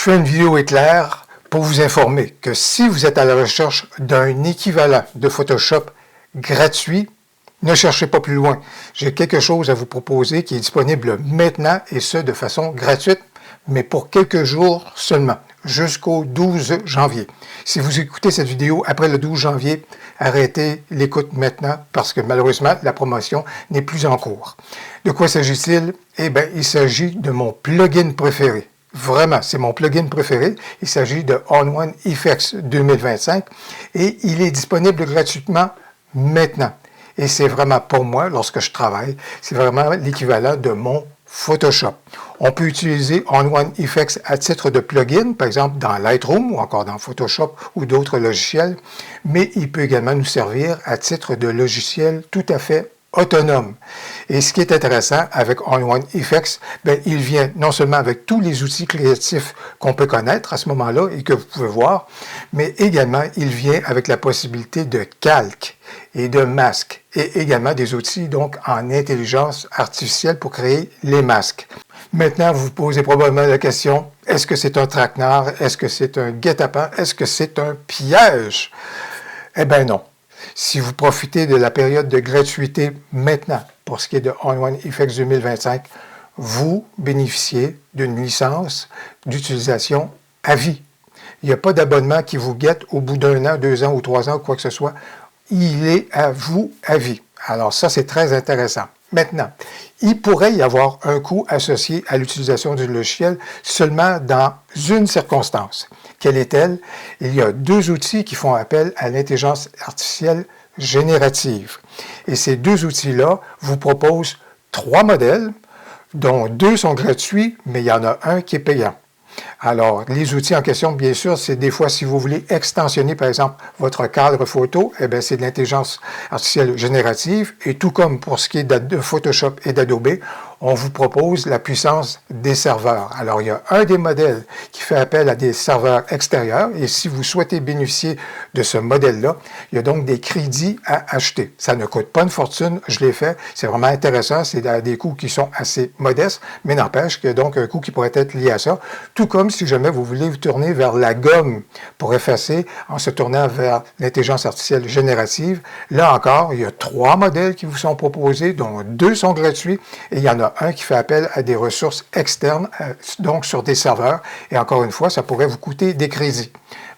fais une vidéo éclair pour vous informer que si vous êtes à la recherche d'un équivalent de Photoshop gratuit, ne cherchez pas plus loin. J'ai quelque chose à vous proposer qui est disponible maintenant et ce de façon gratuite, mais pour quelques jours seulement, jusqu'au 12 janvier. Si vous écoutez cette vidéo après le 12 janvier, arrêtez l'écoute maintenant parce que malheureusement, la promotion n'est plus en cours. De quoi s'agit-il? Eh bien, il s'agit de mon plugin préféré. Vraiment, c'est mon plugin préféré. Il s'agit de On-One Effects 2025 et il est disponible gratuitement maintenant. Et c'est vraiment pour moi, lorsque je travaille, c'est vraiment l'équivalent de mon Photoshop. On peut utiliser On-One Effects à titre de plugin, par exemple dans Lightroom ou encore dans Photoshop ou d'autres logiciels, mais il peut également nous servir à titre de logiciel tout à fait autonome. Et ce qui est intéressant avec On-One Effects, bien, il vient non seulement avec tous les outils créatifs qu'on peut connaître à ce moment-là et que vous pouvez voir, mais également il vient avec la possibilité de calque et de masque et également des outils donc en intelligence artificielle pour créer les masques. Maintenant, vous vous posez probablement la question, est-ce que c'est un traquenard? Est-ce que c'est un guet-apens? Est-ce que c'est un piège? Eh bien non. Si vous profitez de la période de gratuité maintenant, pour ce qui est de On-One Effects 2025, vous bénéficiez d'une licence d'utilisation à vie. Il n'y a pas d'abonnement qui vous guette au bout d'un an, 2 ans ou 3 ans ou quoi que ce soit. Il est à vous à vie. Alors ça, c'est très intéressant. Maintenant, il pourrait y avoir un coût associé à l'utilisation du logiciel seulement dans une circonstance. Quelle est-elle? Il y a 2 outils qui font appel à l'intelligence artificielle générative. Et ces 2 outils-là vous proposent 3 modèles, dont 2 sont gratuits, mais il y en a un qui est payant. Alors, les outils en question, bien sûr, c'est des fois, si vous voulez extensionner, par exemple, votre cadre photo, eh bien, c'est de l'intelligence artificielle générative. Et tout comme pour ce qui est de Photoshop et d'Adobe, on vous propose la puissance des serveurs. Alors, il y a un des modèles qui fait appel à des serveurs extérieurs. Et si vous souhaitez bénéficier de ce modèle-là, il y a donc des crédits à acheter. Ça ne coûte pas une fortune, je l'ai fait. C'est vraiment intéressant. C'est à des coûts qui sont assez modestes, mais n'empêche qu'il y a donc un coût qui pourrait être lié à ça. Tout comme si jamais vous voulez vous tourner vers la gomme pour effacer en se tournant vers l'intelligence artificielle générative. Là encore, il y a 3 modèles qui vous sont proposés, dont 2 sont gratuits et il y en a un qui fait appel à des ressources externes, donc sur des serveurs. Et encore une fois, ça pourrait vous coûter des crédits.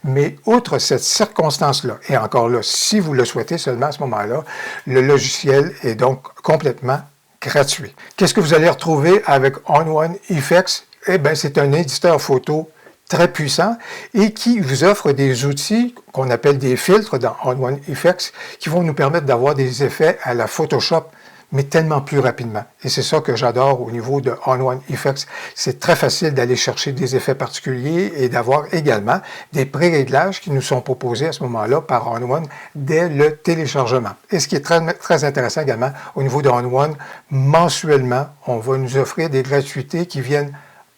Mais outre cette circonstance-là, et encore là, si vous le souhaitez seulement à ce moment-là, le logiciel est donc complètement gratuit. Qu'est-ce que vous allez retrouver avec On-One Effects? Eh bien, c'est un éditeur photo très puissant et qui vous offre des outils qu'on appelle des filtres dans On-One Effects qui vont nous permettre d'avoir des effets à la Photoshop, mais tellement plus rapidement. Et c'est ça que j'adore au niveau de On-One Effects. C'est très facile d'aller chercher des effets particuliers et d'avoir également des pré-réglages qui nous sont proposés à ce moment-là par On-One dès le téléchargement. Et ce qui est très, très intéressant également au niveau de On-One, mensuellement, on va nous offrir des gratuités qui viennent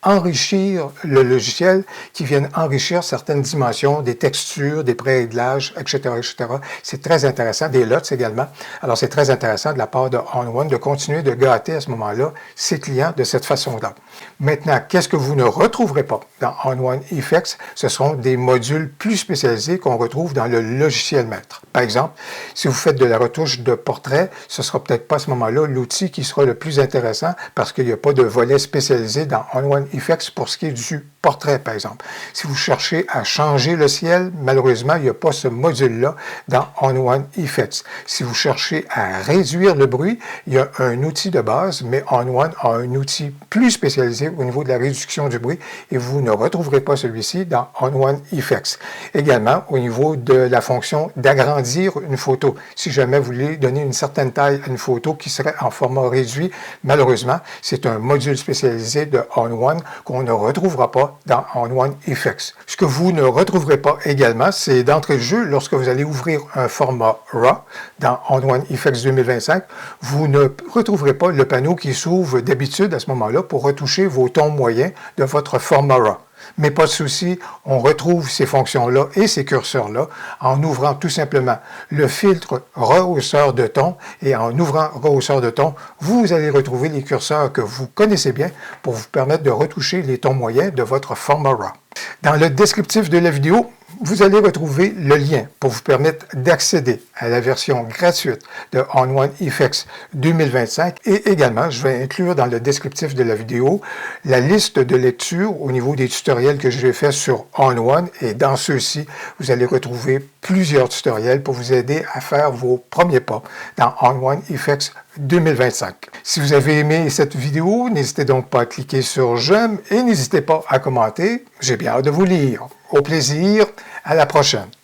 enrichir le logiciel, qui viennent enrichir certaines dimensions, des textures, des pré-réglages, etc., etc. C'est très intéressant, des LUTs également. Alors, c'est très intéressant de la part de On-One de continuer de gâter à ce moment-là ses clients de cette façon-là. Maintenant, qu'est-ce que vous ne retrouverez pas dans On-One Effects? Ce seront des modules plus spécialisés qu'on retrouve dans le logiciel maître. Par exemple, si vous faites de la retouche de portrait, ce ne sera peut-être pas à ce moment-là l'outil qui sera le plus intéressant parce qu'il n'y a pas de volet spécialisé dans On-One Effects pour ce qui est du portrait, par exemple. Si vous cherchez à changer le ciel, malheureusement, il n'y a pas ce module-là dans On-One Effects. Si vous cherchez à réduire le bruit, il y a un outil de base, mais On-One a un outil plus spécialisé au niveau de la réduction du bruit et vous ne retrouverez pas celui-ci dans On-One Effects. Également, au niveau de la fonction d'agrandir une photo. Si jamais vous voulez donner une certaine taille à une photo qui serait en format réduit, malheureusement, c'est un module spécialisé de On-One qu'on ne retrouvera pas dans On-One Effects. Ce que vous ne retrouverez pas également, c'est d'entrée de jeu, lorsque vous allez ouvrir un format RAW dans On-One Effects 2025, vous ne retrouverez pas le panneau qui s'ouvre d'habitude à ce moment-là pour retoucher vos tons moyens de votre format RAW. Mais pas de souci, on retrouve ces fonctions-là et ces curseurs-là en ouvrant tout simplement le filtre rehausseur de ton et en ouvrant rehausseur de ton, vous allez retrouver les curseurs que vous connaissez bien pour vous permettre de retoucher les tons moyens de votre format RAW. Dans le descriptif de la vidéo, vous allez retrouver le lien pour vous permettre d'accéder à la version gratuite de ON1 Effects 2025 et également, je vais inclure dans le descriptif de la vidéo la liste de lecture au niveau des tutoriels que j'ai fait sur ON1 et dans ceux-ci, vous allez retrouver plusieurs tutoriels pour vous aider à faire vos premiers pas dans ON1 Effects 2025. Si vous avez aimé cette vidéo, n'hésitez donc pas à cliquer sur j'aime et n'hésitez pas à commenter. J'ai bien hâte de vous lire. Au plaisir, à la prochaine.